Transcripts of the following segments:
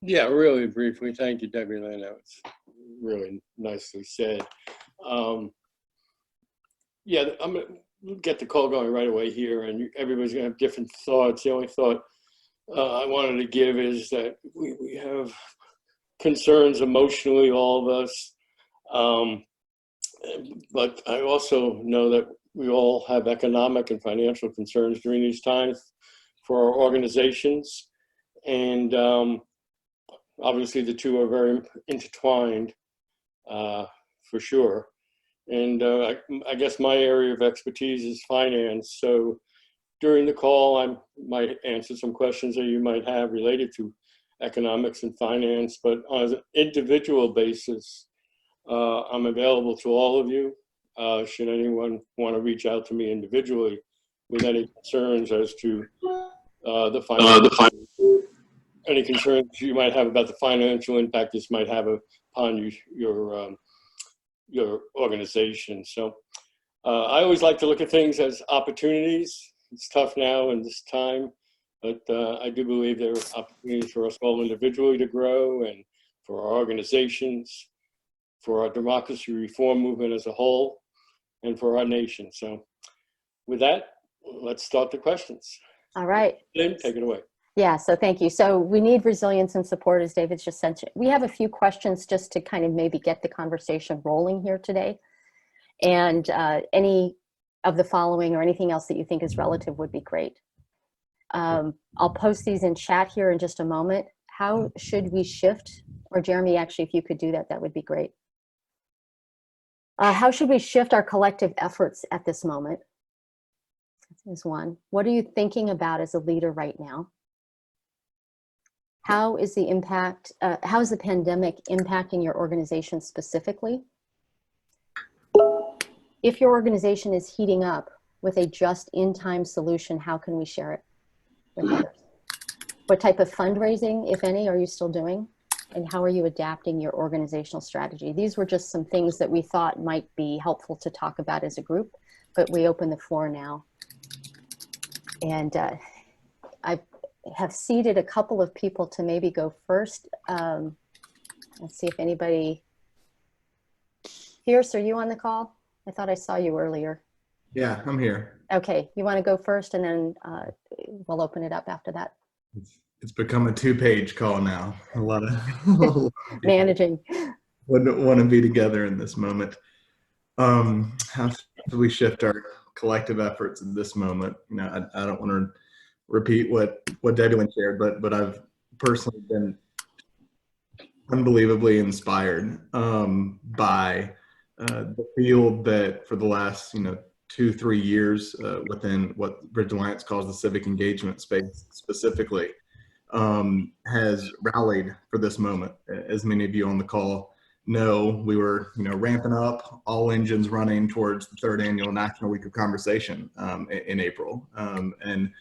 Yeah, really briefly. Thank you, Debbie Lynn. That was really nicely said. Um, yeah, I'm gonna get the call going right away here, and everybody's gonna have different thoughts. The only thought I wanted to give is that we have concerns emotionally, all of us. Um, but I also know that we all have economic and financial concerns during these times for our organizations. And obviously the two are very intertwined, for sure. And I guess my area of expertise is finance. So during the call, I might answer some questions that you might have related to economics and finance, but on an individual basis, I'm available to all of you. Should anyone want to reach out to me individually with any concerns as to the finance, any concerns you might have about the financial impact this might have upon your organization. So I always like to look at things as opportunities. It's tough now in this time, but I do believe there are opportunities for us all individually to grow, and for our organizations, for our democracy reform movement as a whole, and for our nation. So with that, let's start the questions. All right. Lynn, take it away. Yeah, so thank you. So we need resilience and support, as David's just said. We have a few questions just to kind of maybe get the conversation rolling here today. And any of the following or anything else that you think is relative would be great. I'll post these in chat here in just a moment. How should we shift? Or Jeremy, actually, if you could do that, that would be great. How should we shift our collective efforts at this moment? Is one. What are you thinking about as a leader right now? How is the impact, how is the pandemic impacting your organization specifically? If your organization is heating up with a just-in-time solution, how can we share it with others? What type of fundraising, if any, are you still doing? And how are you adapting your organizational strategy? These were just some things that we thought might be helpful to talk about as a group, but we open the floor now. And I have seated a couple of people to maybe go first. Let's see if anybody, Pierce, are you on the call? I thought I saw you earlier. Yeah, I'm here. Okay, you want to go first, and then we'll open it up after that. It's become a 2-page call now. A lot of Managing. Wouldn't want to be together in this moment. How should we shift our collective efforts in this moment? You know, I don't want to repeat what Debbie Lynn shared, but I've personally been unbelievably inspired by the field that for the last 2-3 years within what Bridge Alliance calls the civic engagement space specifically has rallied for this moment. As many of you on the call know, we were ramping up, all engines running towards the 3rd annual National Week of Conversation in April, and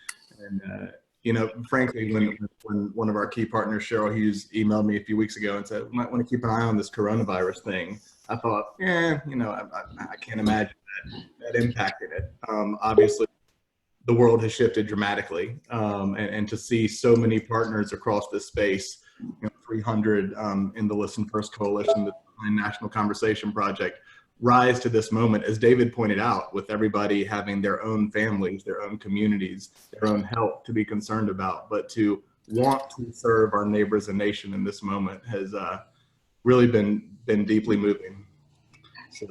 frankly, when one of our key partners, Cheryl Hughes, emailed me a few weeks ago and said, we might want to keep an eye on this coronavirus thing, I thought, I can't imagine that impacted it. Obviously, the world has shifted dramatically, and to see so many partners across this space, 300 in the Listen First Coalition, the National Conversation Project, rise to this moment, as David pointed out, with everybody having their own families, their own communities, their own health to be concerned about, but to want to serve our neighbors and nation in this moment has really been deeply moving. So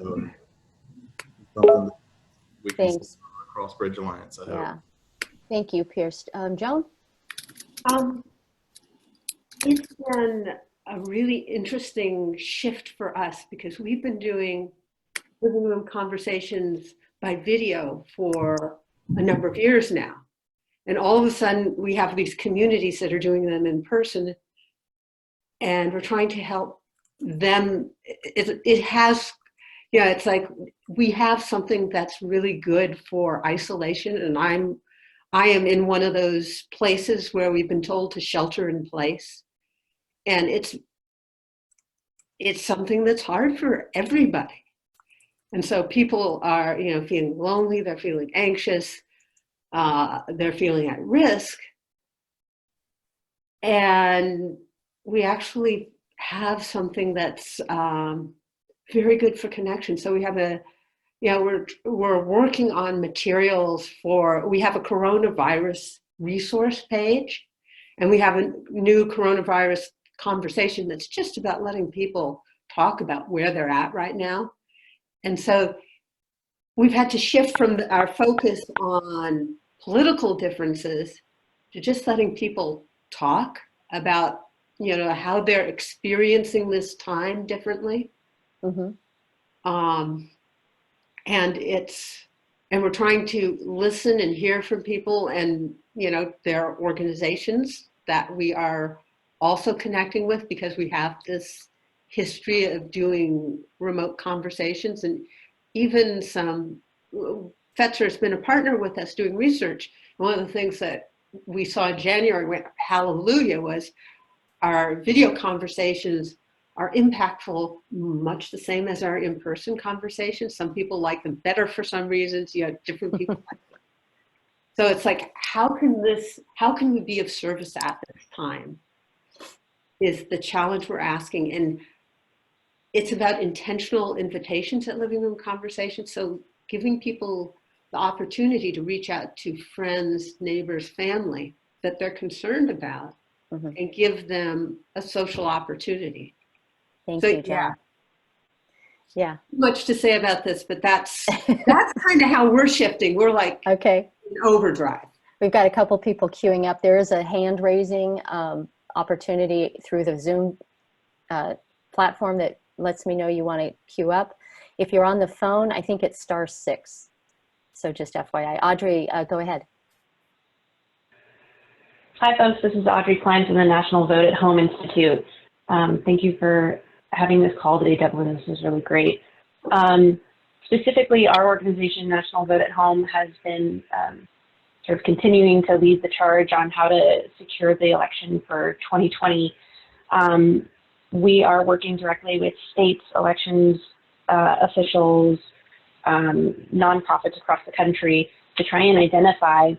something we can see across Bridge Alliance, I hope. Thank you, Pierce. Joan? It's been a really interesting shift for us because we've been doing living room conversations by video for a number of years now. And all of a sudden we have these communities that are doing them in person, and we're trying to help them. It has, it's like we have something that's really good for isolation, and I am in one of those places where we've been told to shelter in place. And it's something that's hard for everybody. And so people are, feeling lonely, they're feeling anxious, they're feeling at risk. And we actually have something that's very good for connection. So we have we're working on materials we have a coronavirus resource page, and we have a new coronavirus conversation that's just about letting people talk about where they're at right now. And so we've had to shift from our focus on political differences to just letting people talk about, how they're experiencing this time differently. Mm-hmm. And we're trying to listen and hear from people and, their organizations that we are also connecting with, because we have this history of doing remote conversations. And even Fetzer's been a partner with us doing research. One of the things that we saw in January, when hallelujah, was our video conversations are impactful, much the same as our in-person conversations. Some people like them better for some reasons. Different people like them. So it's like, how can we be of service at this time is the challenge we're asking. And it's about intentional invitations at Living Room Conversations. So giving people the opportunity to reach out to friends, neighbors, family that they're concerned about, mm-hmm. and give them a social opportunity. Thank you, Jen. Yeah. Much to say about this, but that's kind of how we're shifting. We're like, okay, in overdrive. We've got a couple people queuing up. There is a hand raising opportunity through the Zoom platform that lets me know you want to queue up. If you're on the phone, I think it's *6. So just FYI. Audrey, go ahead. Hi, folks. This is Audrey Klein from the National Vote at Home Institute. Thank you for having this call today, Devlin. This is really great. Specifically, our organization, National Vote at Home, has been sort of continuing to lead the charge on how to secure the election for 2020. We are working directly with states, elections officials, nonprofits across the country to try and identify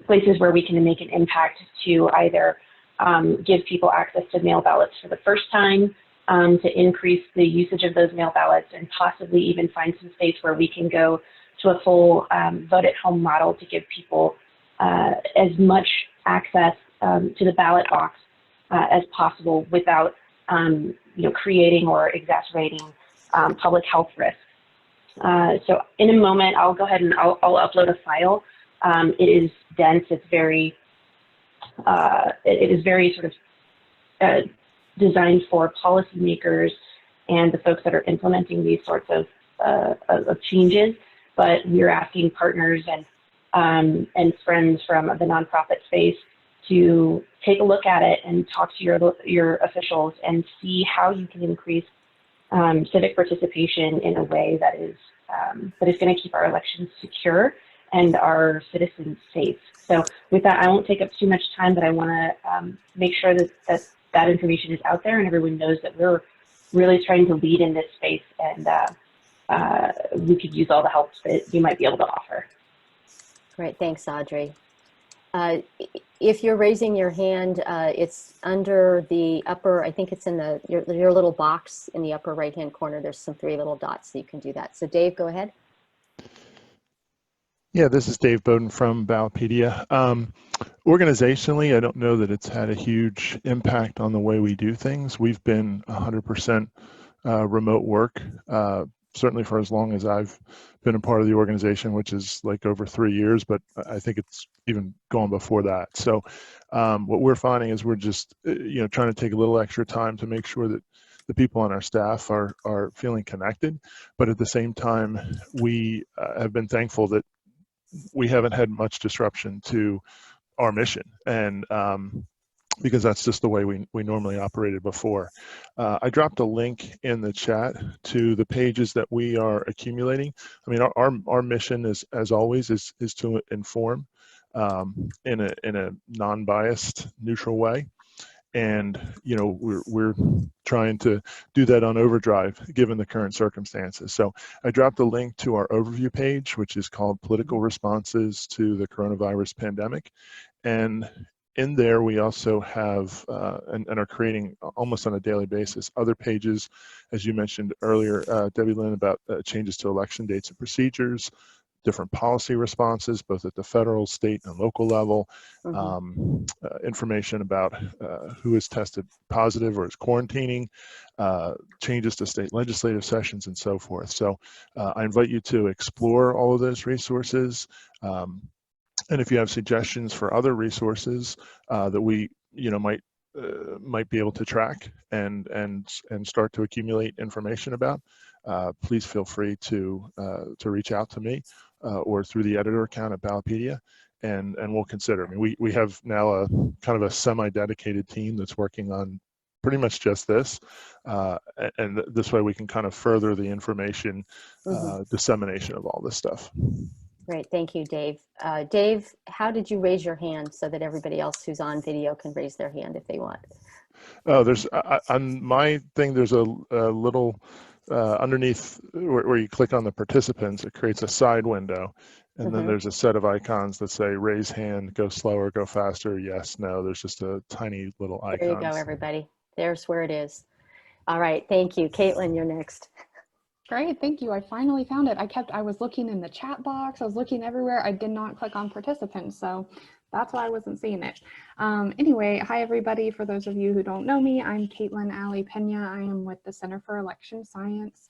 places where we can make an impact to either give people access to mail ballots for the first time, to increase the usage of those mail ballots, and possibly even find some states where we can go to a full vote at home model to give people as much access to the ballot box as possible without creating or exacerbating public health risks. So in a moment, I'll go ahead and I'll upload a file. It is dense. It's very, it is very sort of designed for policymakers and the folks that are implementing these sorts of changes. But we're asking partners and friends from the nonprofit space to take a look at it and talk to your officials and see how you can increase civic participation in a way that is going to keep our elections secure and our citizens safe. So with that, I won't take up too much time, but I want to make sure that information is out there and everyone knows that we're really trying to lead in this space, and we could use all the help that you might be able to offer. Great, thanks, Audrey. If you're raising your hand, it's under the upper, I think it's in your little box in the upper right-hand corner. There's some 3 little dots, so you can do that. So Dave, go ahead. Yeah, this is Dave Bowden from Ballotpedia. Organizationally, I don't know that it's had a huge impact on the way we do things. We've been 100% remote work, certainly for as long as I've been a part of the organization, which is like over 3 years, but I think it's even gone before that. So what we're finding is we're just trying to take a little extra time to make sure that the people on our staff are feeling connected, but at the same time, we have been thankful that we haven't had much disruption to our mission, and because that's just the way we normally operated before. I dropped a link in the chat to the pages that we are accumulating. I mean, our mission is, as always, is to inform in a non-biased, neutral way. And we're trying to do that on overdrive given the current circumstances. So I dropped a link to our overview page, which is called Political Responses to the Coronavirus Pandemic. And In there, we also have and are creating almost on a daily basis other pages, as you mentioned earlier, Debbie Lynn, about changes to election dates and procedures, different policy responses, both at the federal, state, and local level, information about who is tested positive or is quarantining, changes to state legislative sessions, and so forth. So I invite you to explore all of those resources. And if you have suggestions for other resources that we, might be able to track and start to accumulate information about, please feel free to reach out to me or through the editor account at Ballotpedia, and we'll consider. I mean, we have now a kind of a semi-dedicated team that's working on pretty much just this, and this way we can kind of further the information dissemination of all this stuff. Great, thank you, Dave. Dave, how did you raise your hand so that everybody else who's on video can raise their hand if they want? Oh, there's on my thing, there's a little underneath where you click on the participants, it creates a side window. And then there's a set of icons that say raise hand, go slower, go faster, yes, no. There's just a tiny little icon. There you go, everybody. There's where it is. All right, thank you. Caitlin, you're next. Great, thank you. I finally found it. I was looking in the chat box. I was looking everywhere. I did not click on participants, so that's why I wasn't seeing it. Anyway, hi everybody. For those of you who don't know me, I'm Caitlin Ali Pena. I am with the Center for Election Science.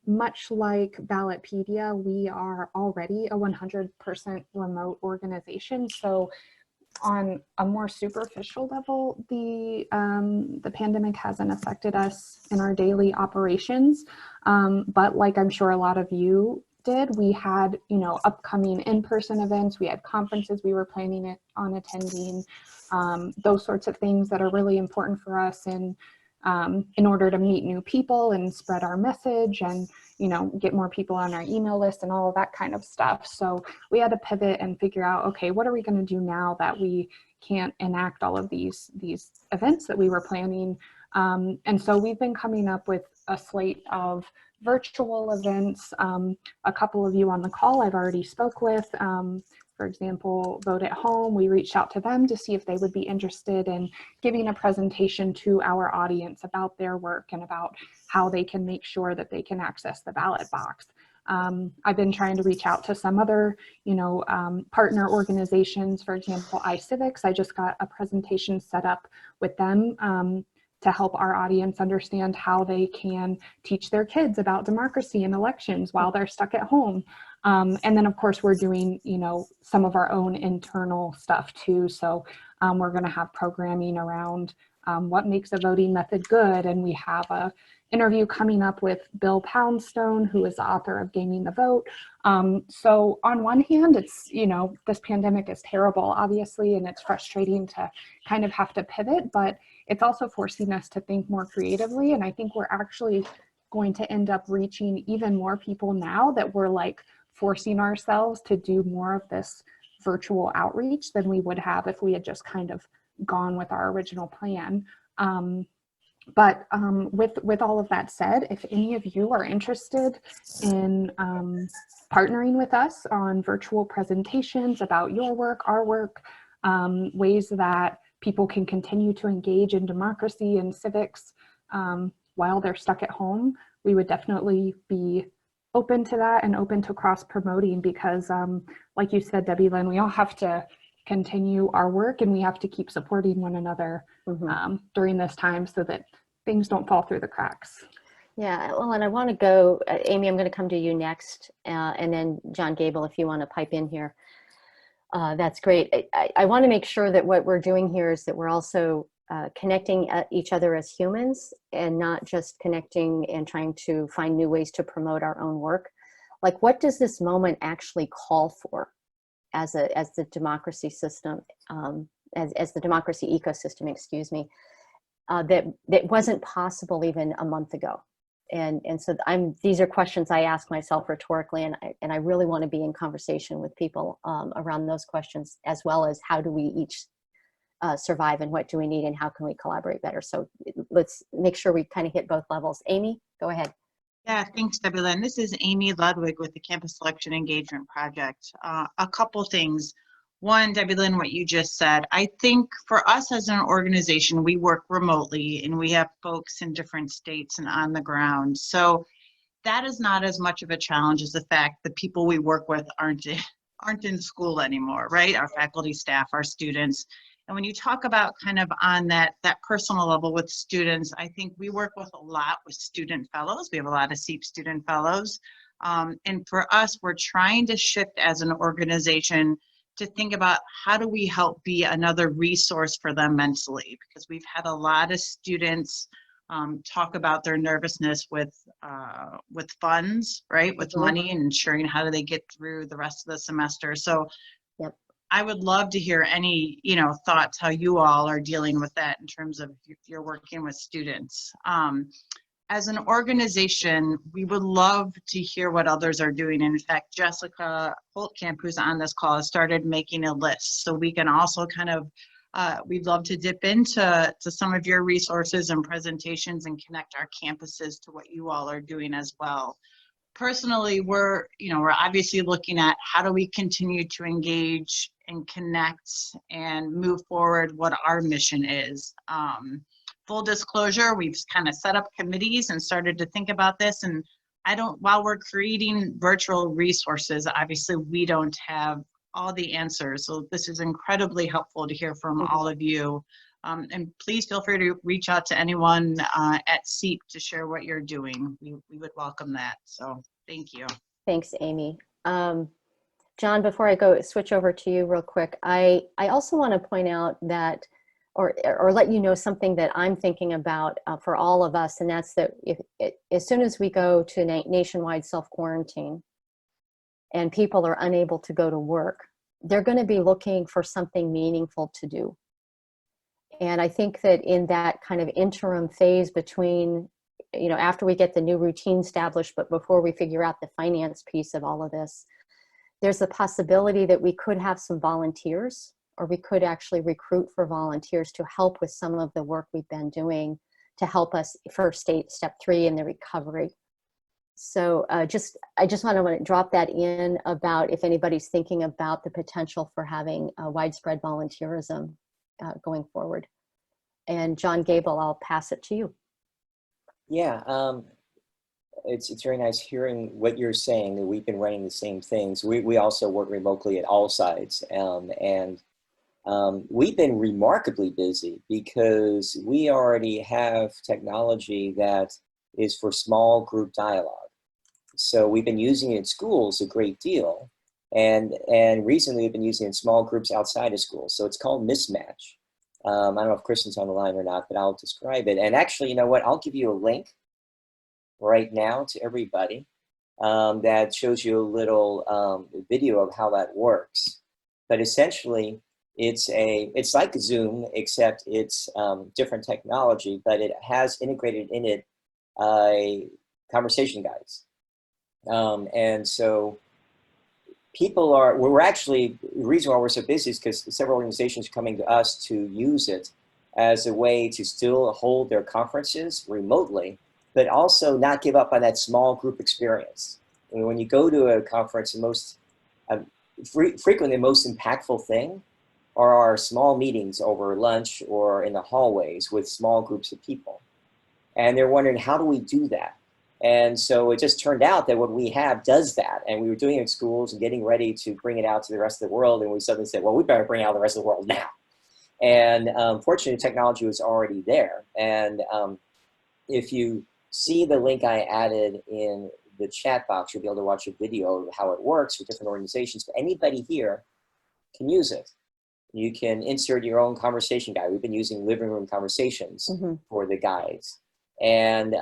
Much like Ballotpedia, we are already a 100% remote organization. So on a more superficial level, the pandemic hasn't affected us in our daily operations. But like I'm sure a lot of you did, we had, upcoming in-person events, we had conferences we were planning on attending, those sorts of things that are really important for us in order to meet new people and spread our message and, get more people on our email list and all of that kind of stuff. So we had to pivot and figure out, okay, what are we going to do now that we can't enact all of these events that we were planning? And so we've been coming up with a slate of virtual events. A couple of you on the call I've already spoke with. For example, Vote at Home, we reached out to them to see if they would be interested in giving a presentation to our audience about their work and about how they can make sure that they can access the ballot box. I've been trying to reach out to some other, partner organizations, for example, iCivics. I just got a presentation set up with them to help our audience understand how they can teach their kids about democracy and elections while they're stuck at home. And then of course we're doing, some of our own internal stuff too. So we're going to have programming around what makes a voting method good. And we have a interview coming up with Bill Poundstone, who is the author of Gaming the Vote. So on one hand, it's, this pandemic is terrible, obviously, and it's frustrating to kind of have to pivot, but it's also forcing us to think more creatively. And I think we're actually going to end up reaching even more people now that we're like forcing ourselves to do more of this virtual outreach than we would have if we had just kind of gone with our original plan. But with all of that said, if any of you are interested in partnering with us on virtual presentations about your work, our work, ways that people can continue to engage in democracy and civics while they're stuck at home, we would definitely be open to that and open to cross promoting because like you said, Debbie Lynn, we all have to continue our work and we have to keep supporting one another during this time so that things don't fall through the cracks. Yeah, well, and I want to go, Amy, I'm going to come to you next, and then John Gable, if you want to pipe in here. That's great. I want to make sure that what we're doing here is that we're also connecting each other as humans and not just connecting and trying to find new ways to promote our own work. Like, what does this moment actually call for as the democracy system, as the democracy ecosystem, excuse me, that wasn't possible even a month ago. And so these are questions I ask myself rhetorically, and I really want to be in conversation with people around those questions, as well as how do we each survive and what do we need and how can we collaborate better. So let's make sure we kind of hit both levels. Amy, go ahead. Yeah, thanks, Debbie Lynn. This is Amy Ludwig with the Campus Election Engagement Project. A couple things. One, Debbie Lynn, what you just said, I think for us as an organization, we work remotely and we have folks in different states and on the ground. So that is not as much of a challenge as the fact that people we work with aren't in school anymore, right? Our faculty, staff, our students. And when you talk about kind of on that personal level with students, I think we work with a lot with student fellows. We have a lot of SEEP student fellows. And for us, we're trying to shift as an organization to think about how do we help be another resource for them mentally, because we've had a lot of students talk about their nervousness with funds, right? With money and ensuring how do they get through the rest of the semester. So Yep. I would love to hear any, thoughts how you all are dealing with that in terms of if you're working with students. As an organization, we would love to hear what others are doing. In fact, Jessica Holtkamp, who's on this call, has started making a list. So we can also kind of, we'd love to dip into some of your resources and presentations and connect our campuses to what you all are doing as well. Personally, we're obviously looking at how do we continue to engage and connect and move forward what our mission is. Full disclosure, we've kind of set up committees and started to think about this. And while we're creating virtual resources, obviously we don't have all the answers. So this is incredibly helpful to hear from all of you. And please feel free to reach out to anyone at SEEP to share what you're doing. We would welcome that. So thank you. Thanks, Amy. John, before I switch over to you real quick, I also want to point out that or let you know something that I'm thinking about for all of us, and that's that as soon as we go to nationwide self-quarantine and people are unable to go to work, they're going to be looking for something meaningful to do. And I think that in that kind of interim phase between, after we get the new routine established, but before we figure out the finance piece of all of this, there's a possibility that we could have some volunteers, or we could actually recruit for volunteers to help with some of the work we've been doing to help us for step 3 in the recovery. So I just want to drop that in about if anybody's thinking about the potential for having widespread volunteerism going forward. And John Gable, I'll pass it to you. Yeah, it's very nice hearing what you're saying, that we've been running the same things. We also work remotely at all sides, and we've been remarkably busy because we already have technology that is for small group dialogue. So we've been using it in schools a great deal, and recently we've been using it in small groups outside of school. So it's called Mismatch. I don't know if Kristen's on the line or not, but I'll describe it. And actually, you know what? I'll give you a link right now to everybody that shows you a little video of how that works. But essentially, it's like Zoom, except it's different technology, but it has integrated in it conversation guides. And so we're actually, the reason why we're so busy is because several organizations are coming to us to use it as a way to still hold their conferences remotely, but also not give up on that small group experience. I mean, when you go to a conference, frequently the most impactful thing are our small meetings over lunch or in the hallways with small groups of people. And they're wondering, how do we do that? And so it just turned out that what we have does that. And we were doing it in schools and getting ready to bring it out to the rest of the world. And we suddenly said, well, we better bring it out to the rest of the world now. And fortunately, technology was already there. And if you see the link I added in the chat box, you'll be able to watch a video of how it works with different organizations. But anybody here can use it. You can insert your own conversation guide. We've been using Living Room Conversations for the guides. And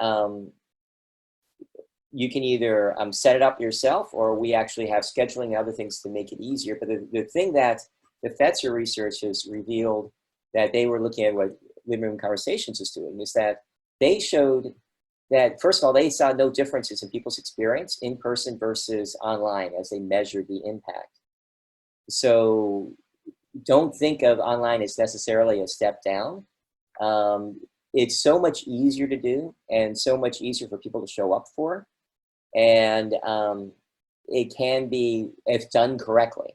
you can either set it up yourself, or we actually have scheduling and other things to make it easier. But the thing that the Fetzer research has revealed that they were looking at what Living Room Conversations is doing is that they showed that, first of all, they saw no differences in people's experience in person versus online as they measured the impact. So don't think of online as necessarily a step down. It's so much easier to do and so much easier for people to show up for. And it can be, if done correctly,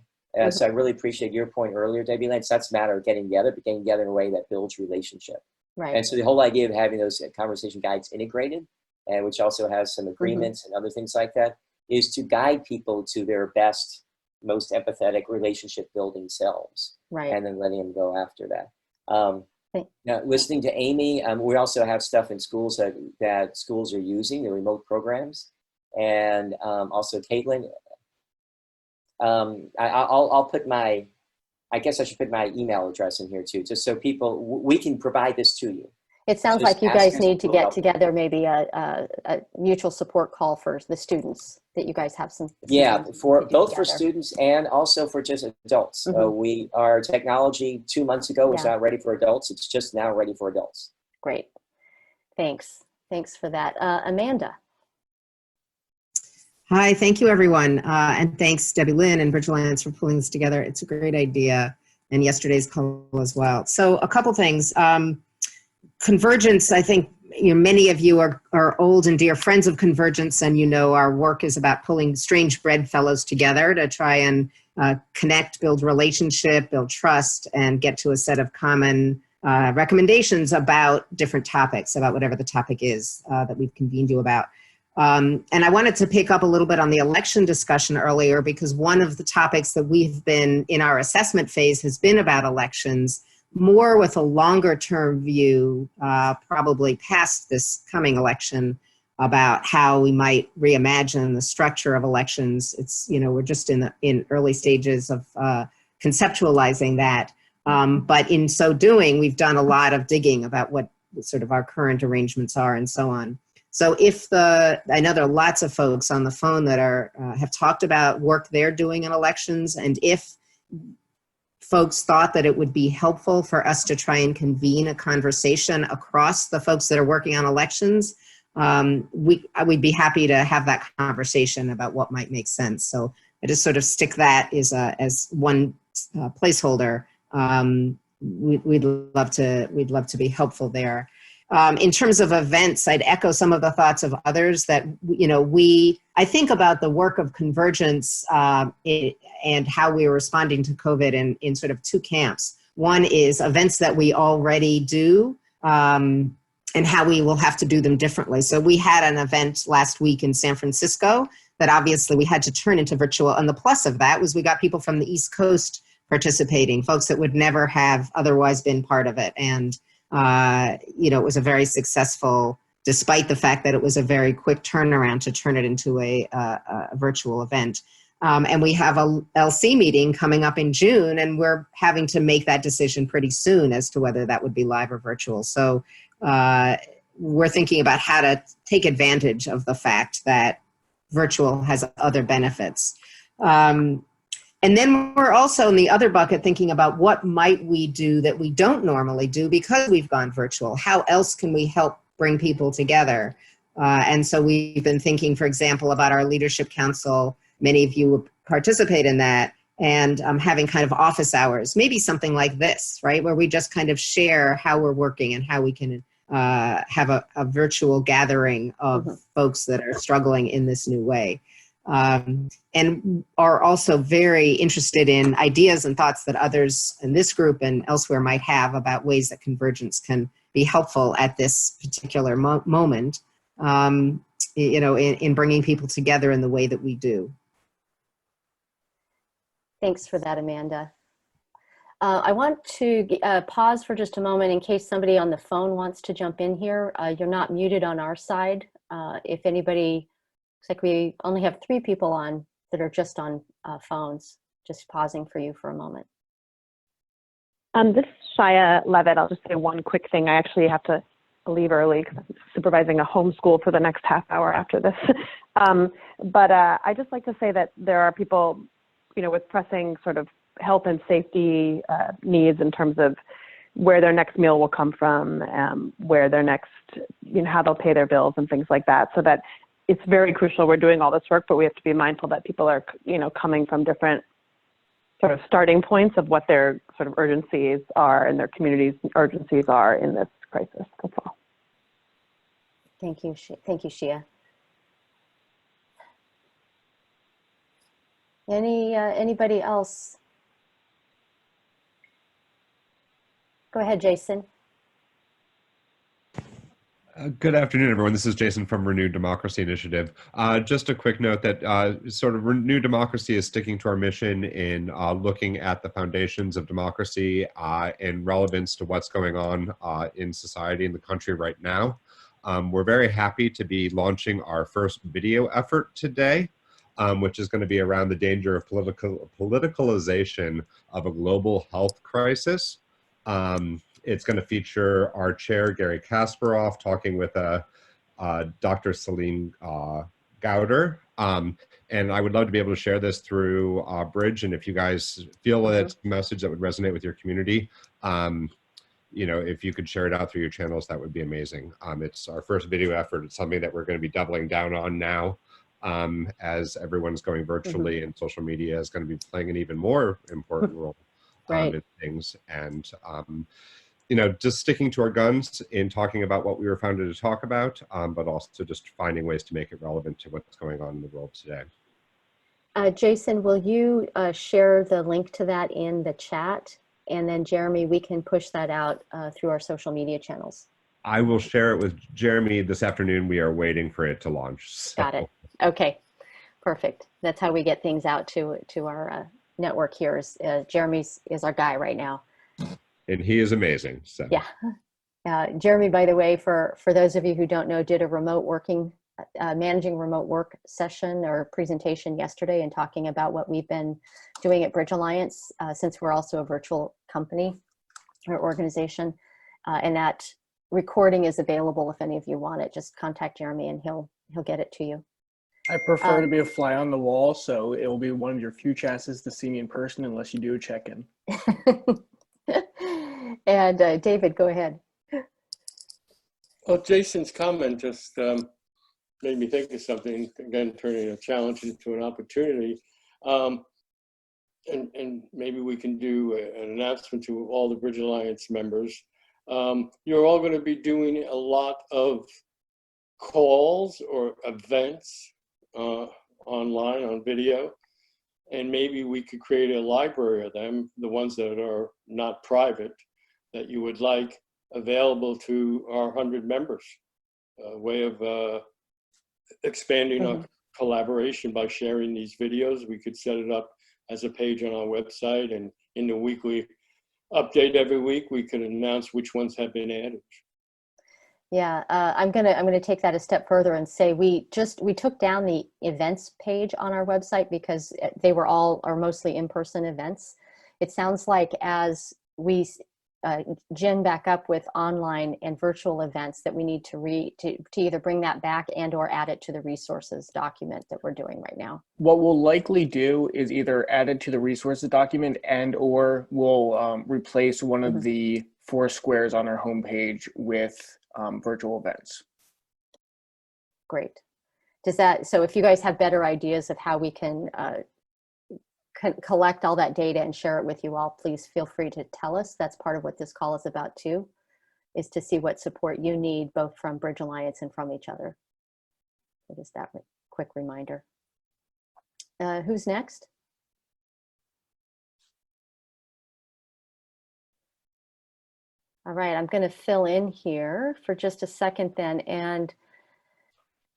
So I really appreciate your point earlier, Debbie Lynn. That's a matter of getting together, but getting together in a way that builds relationship. Right. And so the whole idea of having those conversation guides integrated, and which also has some agreements and other things like that, is to guide people to their best, most empathetic relationship building selves. Right. And then letting them go after that. Now, listening to Amy, we also have stuff in schools that schools are using, the remote programs. And also Caitlin, I'll put my, I guess I should put my email address in here too, just so people, we can provide this to you. It sounds Just like you ask guys us, need to we'll get help. together, maybe a mutual support call for the students, that you guys have some. Yeah, things for to do both for together. students and also for just adults. Our technology 2 months ago was not ready for adults. It's just now ready for adults. Great. Thanks. Thanks for that. Amanda. Hi, thank you everyone. And thanks Debbie Lynn and Bridge Alliance for pulling this together. It's a great idea, and yesterday's call as well. So a couple things. Convergence, I think many of you are old and dear friends of Convergence, and our work is about pulling strange bedfellows together to try and connect, build relationship, build trust, and get to a set of common recommendations about different topics, about whatever the topic is that we've convened you about. And I wanted to pick up a little bit on the election discussion earlier, because one of the topics that we've been in our assessment phase has been about elections, more with a longer term view, probably past this coming election, about how we might reimagine the structure of elections. It's, we're just in early stages of conceptualizing that. But in so doing, we've done a lot of digging about what sort of our current arrangements are and so on. So I know there are lots of folks on the phone that have talked about work they're doing in elections, and if folks thought that it would be helpful for us to try and convene a conversation across the folks that are working on elections, we'd be happy to have that conversation about what might make sense. So I just sort of stick that as one placeholder. We'd love to be helpful there. In terms of events, I'd echo some of the thoughts of others that, I think about the work of Convergence and how we are responding to COVID in sort of two camps. One is events that we already do and how we will have to do them differently. So we had an event last week in San Francisco that obviously we had to turn into virtual. And the plus of that was we got people from the East Coast participating, folks that would never have otherwise been part of it. And it was a very successful, despite the fact that it was a very quick turnaround to turn it into a virtual event. And we have a LC meeting coming up in June, and we're having to make that decision pretty soon as to whether that would be live or virtual. So we're thinking about how to take advantage of the fact that virtual has other benefits. And then we're also in the other bucket thinking about what might we do that we don't normally do because we've gone virtual. How else can we help bring people together? And so we've been thinking, for example, about our leadership council. Many of you participate in that, and having kind of office hours, maybe something like this, right? Where we just kind of share how we're working and how we can have a virtual gathering of folks that are struggling in this new way. And are also very interested in ideas and thoughts that others in this group and elsewhere might have about ways that Convergence can be helpful at this particular moment, in bringing people together in the way that we do. Thanks for that, Amanda. I want to pause for just a moment in case somebody on the phone wants to jump in here. You're not muted on our side. If anybody, looks like we only have 3 people on that are just on phones. Just pausing for you for a moment. This is Shia Levitt. I'll just say one quick thing. I actually have to leave early because I'm supervising a homeschool for the next half hour after this. But I just like to say that there are people, with pressing sort of health and safety needs in terms of where their next meal will come from, where their next, how they'll pay their bills and things like that. So that it's very crucial. We're doing all this work, but we have to be mindful that people are, coming from different sort of starting points of what their sort of urgencies are and their community's urgencies are in this crisis. That's all. Thank you. Thank you, Shia. Anybody else Go ahead, Jason. Good afternoon, everyone. This is Jason from Renewed Democracy Initiative. Just a quick note that sort of Renewed Democracy is sticking to our mission in looking at the foundations of democracy in relevance to what's going on in society in the country right now. We're very happy to be launching our first video effort today, which is going to be around the danger of politicalization of a global health crisis. It's going to feature our chair, Gary Kasparov, talking with Dr. Celine Gowder. And I would love to be able to share this through Bridge. And if you guys feel that it's a message that would resonate with your community, you know, if you could share it out through your channels, that would be amazing. It's our first video effort. It's something that we're going to be doubling down on now as everyone's going virtually, and social media is going to be playing an even more important role in things. And you know, just sticking to our guns in talking about what we were founded to talk about, but also just finding ways to make it relevant to what's going on in the world today. Jason, will you share the link to that in the chat? And then Jeremy, we can push that out through our social media channels. I will share it with Jeremy this afternoon. We are waiting for it to launch. So. Got it. Okay, perfect. That's how we get things out to our network here. Jeremy is our guy right now. And he is amazing. So. Yeah. Jeremy, by the way, for those of you who don't know, did a remote working, managing remote work session or presentation yesterday and talking about what we've been doing at Bridge Alliance since we're also a virtual company or organization. And that recording is available if any of you want it. Just contact Jeremy and he'll get it to you. I prefer to be a fly on the wall, so it will be one of your few chances to see me in person unless you do a check-in. And David, go ahead. Well, Jason's comment just made me think of something, again, turning a challenge into an opportunity. And maybe we can do an announcement to all the Bridge Alliance members. You're all going to be doing a lot of calls or events online on video. And maybe we could create a library of them, the ones that are not private, that you would like available to our 100 members. A way of expanding our collaboration by sharing these videos. We could set it up as a page on our website, and in the weekly update every week, we could announce which ones have been added. Yeah, I'm gonna take that a step further and say we took down the events page on our website because they were all or mostly in-person events. It sounds like as we gin back up with online and virtual events that we need to either bring that back and or add it to the resources document that we're doing right now. What we'll likely do is either add it to the resources document and or we'll replace one of the 4 squares on our homepage with virtual events. Great. Does that, so if you guys have better ideas of how we can collect all that data and share it with you all, please feel free to tell us. That's part of what this call is about too, is to see what support you need both from Bridge Alliance and from each other. So just that quick reminder. Who's next? All right, I'm going to fill in here for just a second then and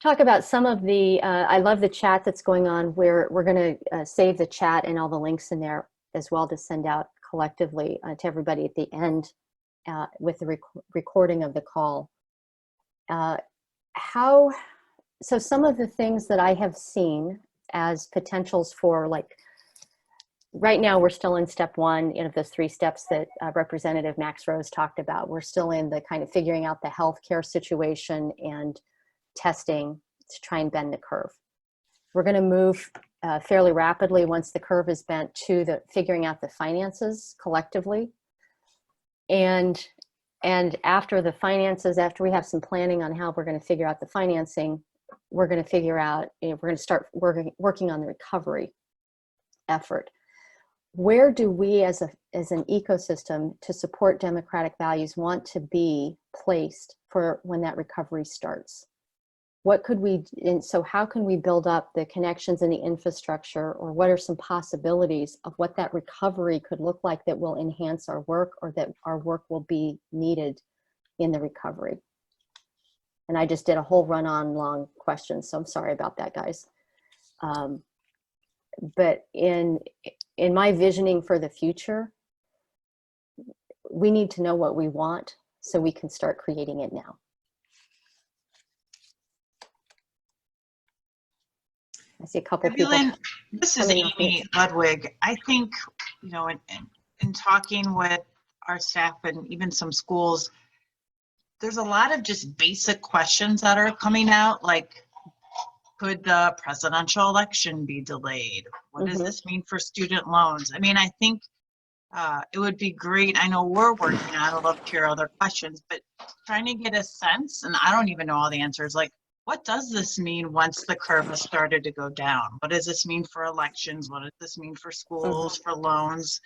talk about some of the, I love the chat that's going on where we're going to save the chat and all the links in there as well to send out collectively to everybody at the end with the recording of the call. So some of the things that I have seen as potentials for, like, right now we're still in step 1 of those 3 steps that Representative Max Rose talked about. We're still in the kind of figuring out the healthcare situation and testing to try and bend the curve. We're going to move fairly rapidly once the curve is bent to the figuring out the finances collectively. And after the finances, after we have some planning on how we're going to figure out the financing, we're going to figure out, we're going to start working on the recovery effort. Where do we as an ecosystem to support democratic values want to be placed for when that recovery starts? what could we, and so how can we build up the connections and the infrastructure, or what are some possibilities of what that recovery could look like that will enhance our work, or that our work will be needed in the recovery? And I just did a whole run-on long question, so I'm sorry about that, guys. But in my visioning for the future, we need to know what we want so we can start creating it now. I see a couple people. Evelyn, this is Amy Ludwig. I think, you know, in talking with our staff and even some schools, there's a lot of just basic questions that are coming out, like, could the presidential election be delayed? What does this mean for student loans? I mean, I think it would be great. I know we're working on it. I'd love to hear other questions, but trying to get a sense, and I don't even know all the answers, like, what does this mean once the curve has started to go down? What does this mean for elections? What does this mean for schools, for loans?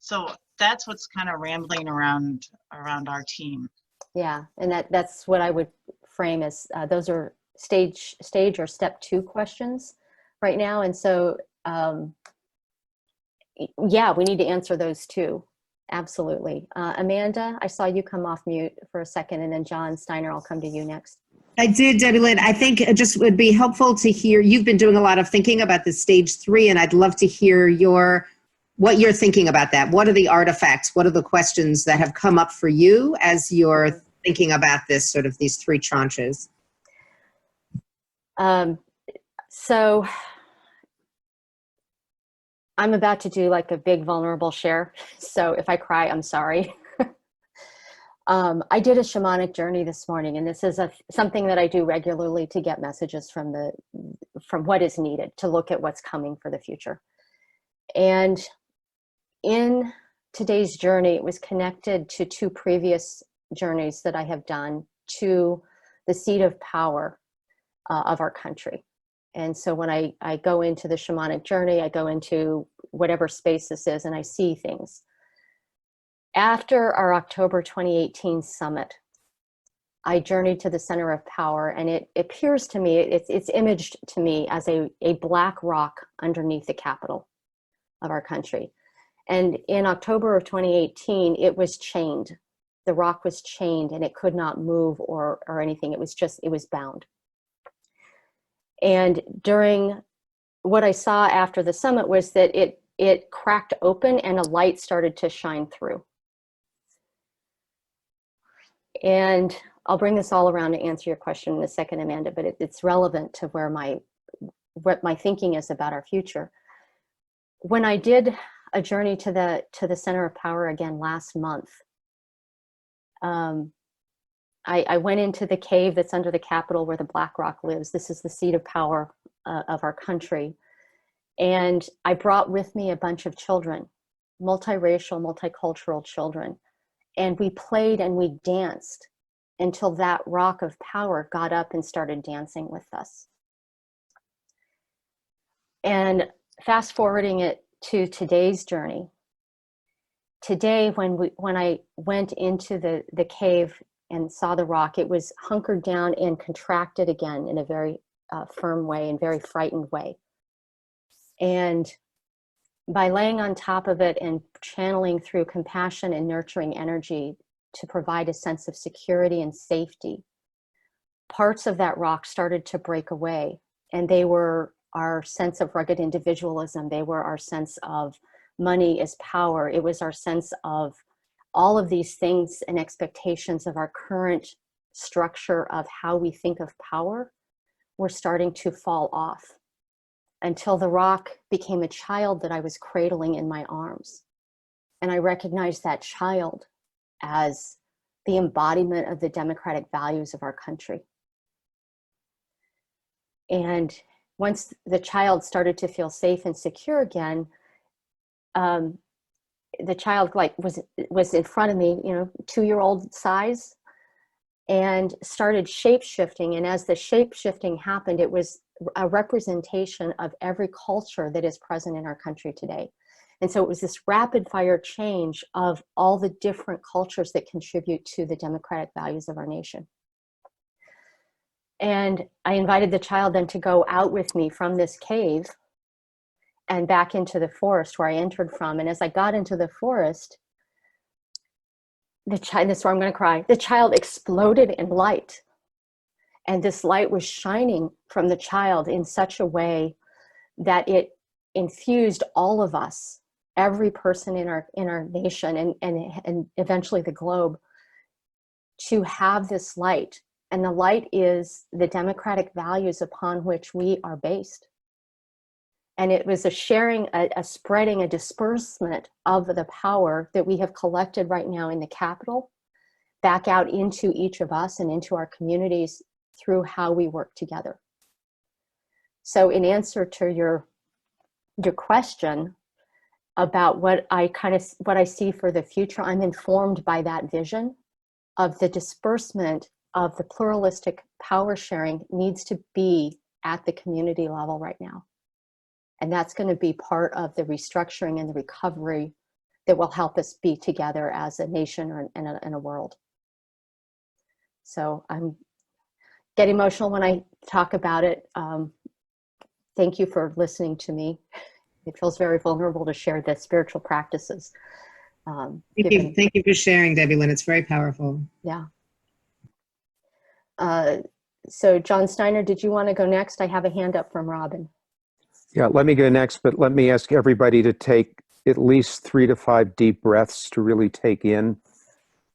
So that's what's kind of rambling around our team. Yeah, and that's what I would frame as those are stage or step 2 questions right now. And so, yeah, we need to answer those too. Absolutely. Amanda, I saw you come off mute for a second, and then John Steiner, I'll come to you next. I did, Debbie Lynn. I think it just would be helpful to hear, you've been doing a lot of thinking about the stage 3, and I'd love to hear what you're thinking about that. What are the artifacts? What are the questions that have come up for you as you're thinking about this, sort of these 3 tranches? So I'm about to do like a big vulnerable share. So if I cry, I'm sorry. I did a shamanic journey this morning, and this is something that I do regularly to get messages from what is needed to look at what's coming for the future. And in today's journey, it was connected to 2 previous journeys that I have done to the seat of power of our country. And so when I go into the shamanic journey, I go into whatever space this is, and I see things. After our October 2018 summit, I journeyed to the center of power, and it appears to me, it's imaged to me as a black rock underneath the Capitol of our country. And in October of 2018, it was chained. The rock was chained, and it could not move or anything. It was bound. And during what I saw after the summit was that it cracked open and a light started to shine through. And I'll bring this all around to answer your question in a second, Amanda, but it's relevant to what my thinking is about our future. When I did a journey to the center of power again last month, I went into the cave that's under the Capitol where the Black Rock lives. This is the seat of power of our country. And I brought with me a bunch of children, multiracial, multicultural children. And we played and we danced until that rock of power got up and started dancing with us. And fast forwarding it to today's journey, today when I went into the cave and saw the rock, it was hunkered down and contracted again in a very firm way and very frightened way. And by laying on top of it and channeling through compassion and nurturing energy to provide a sense of security and safety, parts of that rock started to break away. And they were our sense of rugged individualism. They were our sense of money is power. It was our sense of all of these things and expectations of our current structure of how we think of power were starting to fall off, until the rock became a child that I was cradling in my arms. And I recognized that child as the embodiment of the democratic values of our country. And once the child started to feel safe and secure again, the child was in front of me, 2-year-old size, and started shape-shifting. And as the shape-shifting happened, it was a representation of every culture that is present in our country today. And so it was this rapid fire change of all the different cultures that contribute to the democratic values of our nation. And I invited the child then to go out with me from this cave and back into the forest where I entered from. And as I got into the forest, the child, this is where I'm going to cry, the child exploded in light. And this light was shining from the child in such a way that it infused all of us, every person in our nation and eventually the globe, to have this light. And the light is the democratic values upon which we are based. And it was a sharing, a spreading, a disbursement of the power that we have collected right now in the Capitol back out into each of us and into our communities through how we work together. So in answer to your question about what I see for the future, I'm informed by that vision of the disbursement of the pluralistic power sharing needs to be at the community level right now. And that's going to be part of the restructuring and the recovery that will help us be together as a nation or in a world. So I'm get emotional when I talk about it. Thank you for listening to me. It feels very vulnerable to share the spiritual practices. Thank you for sharing, Debbie Lynn. It's very powerful. Yeah. So John Steiner, did you want to go next? I have a hand up from Robin. Yeah, let me go next, but let me ask everybody to take at least 3 to 5 deep breaths to really take in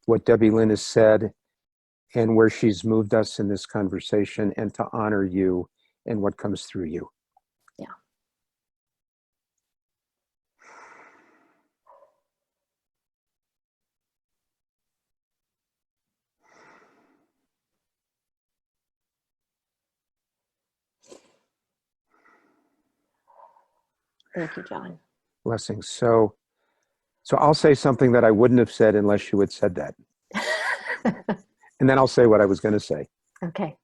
what Debbie Lynn has said and where she's moved us in this conversation, and to honor you and what comes through you. Yeah. Thank you, John. Blessings. So I'll say something that I wouldn't have said unless you had said that. And then I'll say what I was going to say. Okay.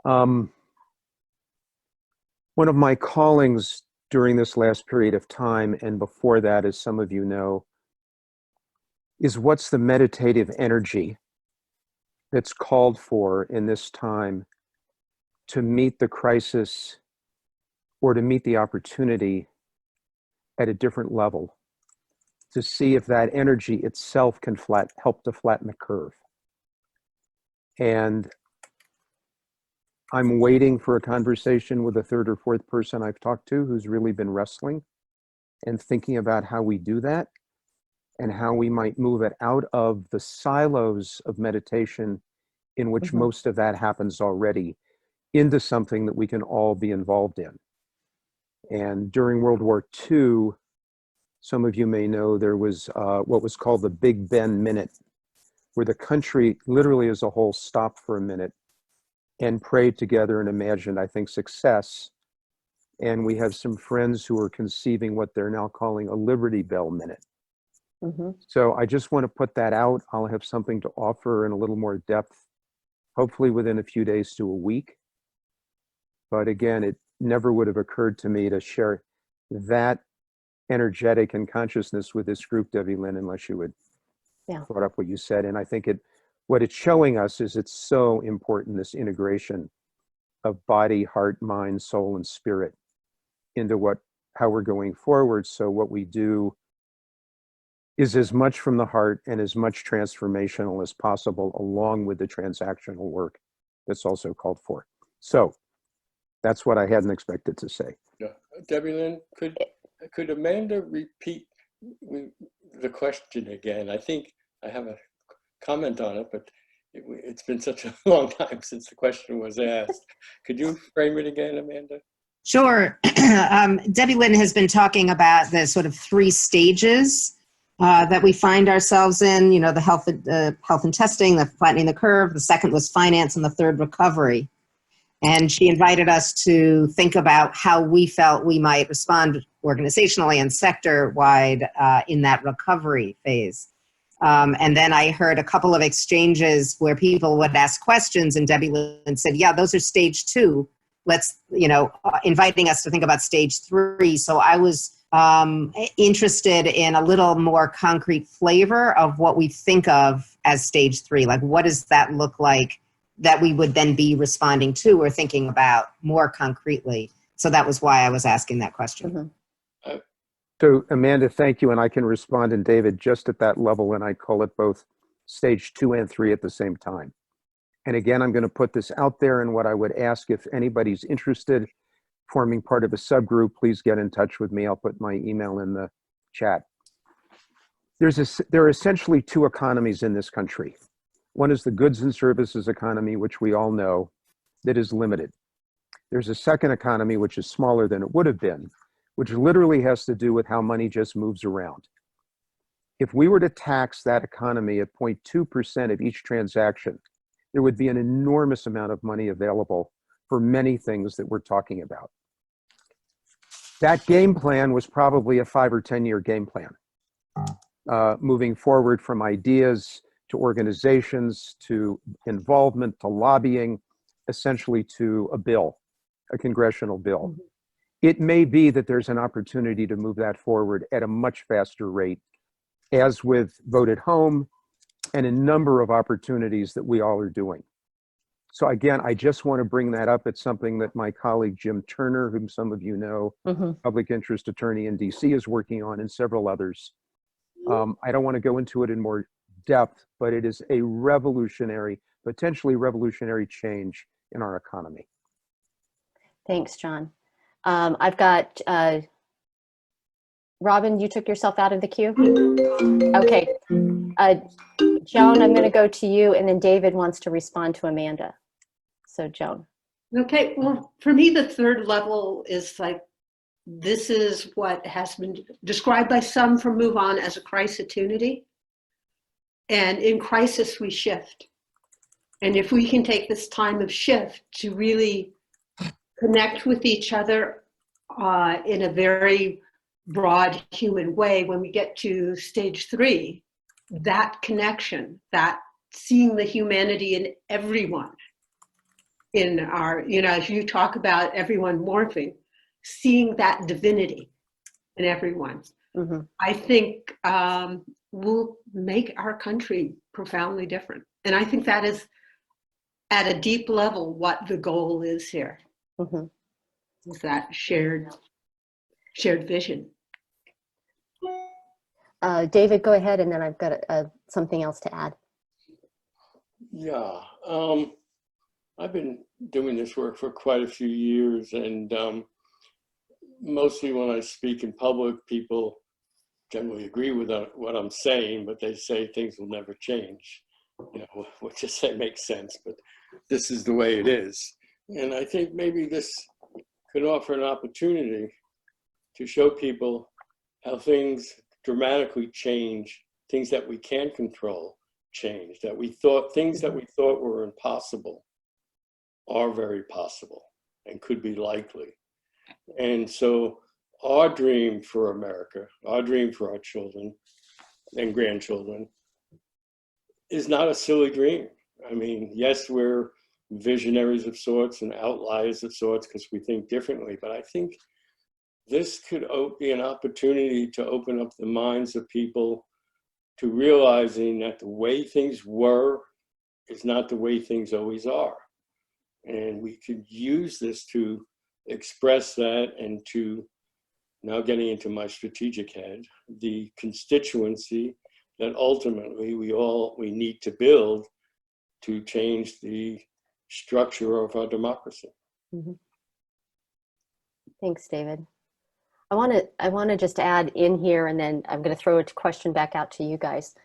One of my callings during this last period of time, and before that, as some of you know, is what's the meditative energy that's called for in this time to meet the crisis or to meet the opportunity at a different level, to see if that energy itself can help to flatten the curve. And I'm waiting for a conversation with a 3rd or 4th person I've talked to who's really been wrestling and thinking about how we do that and how we might move it out of the silos of meditation in which most of that happens already into something that we can all be involved in. And during World War II, some of you may know there was what was called the Big Ben Minute, where the country literally as a whole stopped for a minute and prayed together and imagined, I think, success. And we have some friends who are conceiving what they're now calling a Liberty Bell Minute. So I just want to put that out. I'll have something to offer in a little more depth, hopefully within a few days to a week. But again, it never would have occurred to me to share that energetic and consciousness with this group, Debbie Lynn, unless you would brought up what you said. And I think what it's showing us is it's so important, this integration of body, heart, mind, soul, and spirit into how we're going forward. So what we do is as much from the heart and as much transformational as possible, along with the transactional work that's also called for. So that's what I hadn't expected to say. Yeah. Debbie Lynn, could Amanda repeat the question again? I think I have a comment on it, but it's been such a long time since the question was asked. Could you frame it again, Amanda? Sure. Debbie Lynn has been talking about the sort of 3 stages that we find ourselves in, you know, the health and testing, the flattening the curve. The second was finance, and the third, recovery. And she invited us to think about how we felt we might respond organizationally and sector-wide in that recovery phase. And then I heard a couple of exchanges where people would ask questions, and Debbie Lynn said, yeah, those are stage 2. Let's, inviting us to think about stage 3. So I was interested in a little more concrete flavor of what we think of as stage 3. Like, what does that look like that we would then be responding to or thinking about more concretely. So that was why I was asking that question. So Amanda, thank you. And I can respond, and David, just at that level, and I call it both stage 2 and 3 at the same time. And again, I'm going to put this out there, and what I would ask, if anybody's interested forming part of a subgroup, please get in touch with me. I'll put my email in the chat. There are essentially 2 economies in this country. One is the goods and services economy, which we all know, that is limited. There's a second economy, which is smaller than it would have been, which literally has to do with how money just moves around. If we were to tax that economy at 0.2% of each transaction, there would be an enormous amount of money available for many things that we're talking about. That game plan was probably a 5 or 10-year game plan. Moving forward from ideas to organizations, to involvement, to lobbying, essentially to a bill, a congressional bill. It may be that there's an opportunity to move that forward at a much faster rate, as with Vote at Home and a number of opportunities that we all are doing. So again, I just want to bring that up. It's something that my colleague Jim Turner, whom some of you know, public interest attorney in DC, is working on, and several others. I don't want to go into it in more depth, but it is a revolutionary, potentially revolutionary change in our economy. Thanks, John. I've got, Robin, you took yourself out of the queue? Okay. Joan, I'm going to go to you, and then David wants to respond to Amanda. So Joan. Okay, well, for me, the third level is like, this is what has been described by some from Move On as a crisitunity. And in crisis, we shift. And if we can take this time of shift to really connect with each other in a very broad human way, when we get to stage 3, that connection, that seeing the humanity in everyone, in our, as you talk about everyone morphing, seeing that divinity in everyone, I think will make our country profoundly different. And I think that is, at a deep level, what the goal is here. Is that shared vision. David, go ahead, and then I've got something else to add. Yeah, I've been doing this work for quite a few years, and mostly when I speak in public, people generally agree with what I'm saying, but they say things will never change. Which just makes sense, but this is the way it is. And I think maybe this could offer an opportunity to show people how things dramatically change, things that we can't control change, things that we thought were impossible are very possible and could be likely. And so our dream for America, our dream for our children and grandchildren is not a silly dream. I mean, yes, we're visionaries of sorts and outliers of sorts because we think differently, but I think this could be an opportunity to open up the minds of people to realizing that the way things were is not the way things always are. And we could use this to express that, and to, now getting into my strategic head, the constituency that ultimately we need to build to change the structure of our democracy. Thanks, David. I want to just add in here, and then I'm going to throw a question back out to you guys.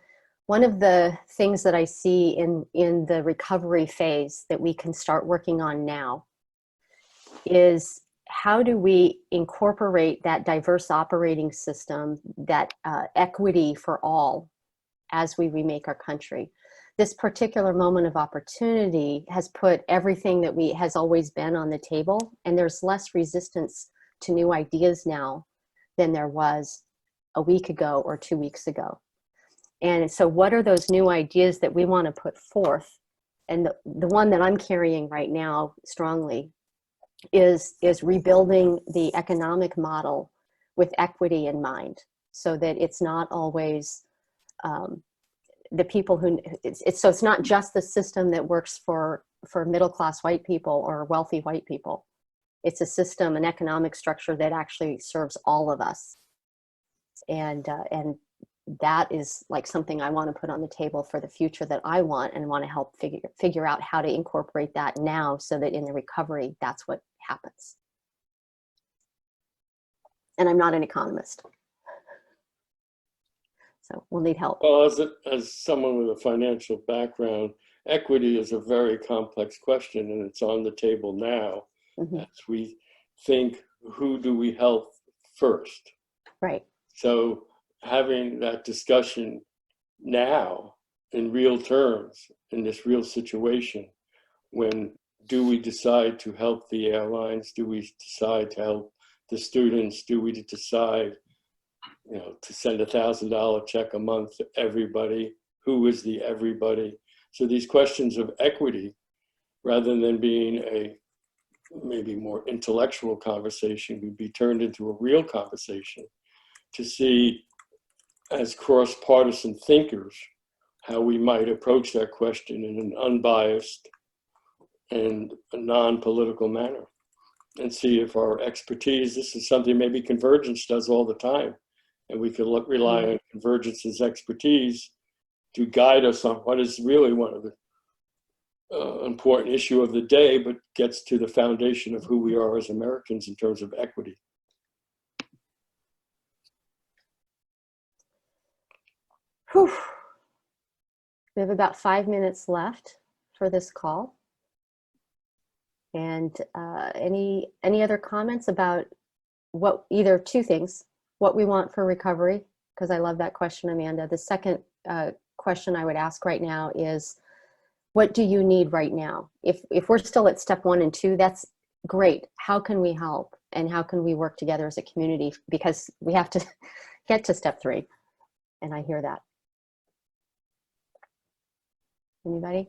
One of the things that I see in the recovery phase that we can start working on now is, how do we incorporate that diverse operating system, that equity for all, as we remake our country? This particular moment of opportunity has put everything that has always been on the table, and there's less resistance to new ideas now than there was a week ago or 2 weeks ago. And so what are those new ideas that we want to put forth? And the one that I'm carrying right now strongly is rebuilding the economic model with equity in mind, so that it's not always the people who, so it's not just the system that works for for middle-class white people or wealthy white people. It's a system, an economic structure that actually serves all of us. And that is like something I want to put on the table for the future that I want, and want to help figure out how to incorporate that now so that in the recovery, that's what happens. And I'm not an economist, so we'll need help. Well, as someone with a financial background, equity is a very complex question, and it's on the table now. Mm-hmm. As we think, who do we help first? Right. So having that discussion now in real terms, in this real situation, when do we decide to help the airlines? Do we decide to help the students? Do we decide, to send $1,000 check a month to everybody? Who is the everybody? So these questions of equity, rather than being a maybe more intellectual conversation, would be turned into a real conversation to see, as cross-partisan thinkers, how we might approach that question in an unbiased and a non-political manner, and see if our expertise, this is something maybe Convergence does all the time, and we could rely on Convergence's expertise to guide us on what is really one of the important issue of the day, but gets to the foundation of who we are as Americans in terms of equity. Whew. We have about 5 minutes left for this call. And any other comments about what, either two things, what we want for recovery, because I love that question, Amanda. The second question I would ask right now is, what do you need right now? If we're still at step 1 and 2, that's great. How can we help? And how can we work together as a community? Because we have to get to step 3. And I hear that. Anybody?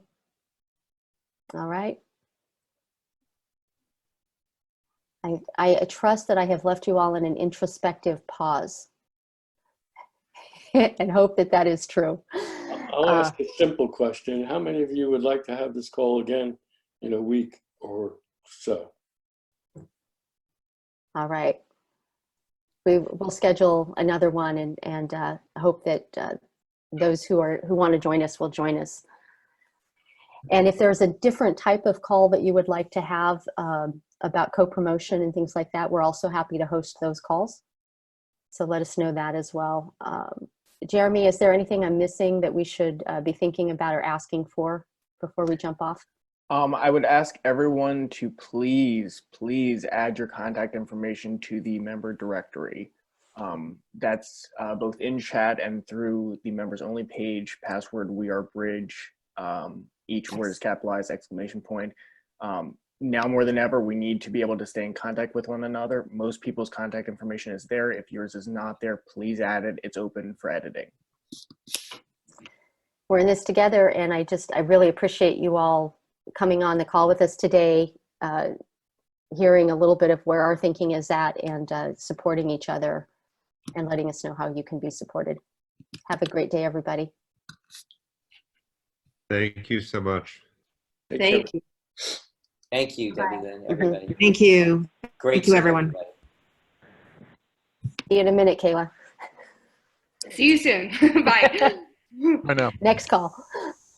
All right. I trust that I have left you all in an introspective pause and hope that that is true. I'll ask a simple question. How many of you would like to have this call again in a week or so? All right. We'll schedule another one, and hope that those who want to join us will join us. And if there's a different type of call that you would like to have about co-promotion and things like that, we're also happy to host those calls. So let us know that as well. Jeremy, is there anything I'm missing that we should be thinking about or asking for before we jump off? I would ask everyone to please add your contact information to the member directory. That's both in chat and through the members only page, password WeAreBridge. Each word is capitalized, exclamation point. Now more than ever, we need to be able to stay in contact with one another. Most people's contact information is there. If yours is not there, please add it. It's open for editing. We're in this together, and I really appreciate you all coming on the call with us today, hearing a little bit of where our thinking is at, and supporting each other and letting us know how you can be supported. Have a great day, everybody. Thank you so much. Thank you. Thank you, Debbie Lynn, everybody. Thank you. Great. Thank you, everyone. Everybody. See you in a minute, Kayla. See you soon. Bye. I know. Next call.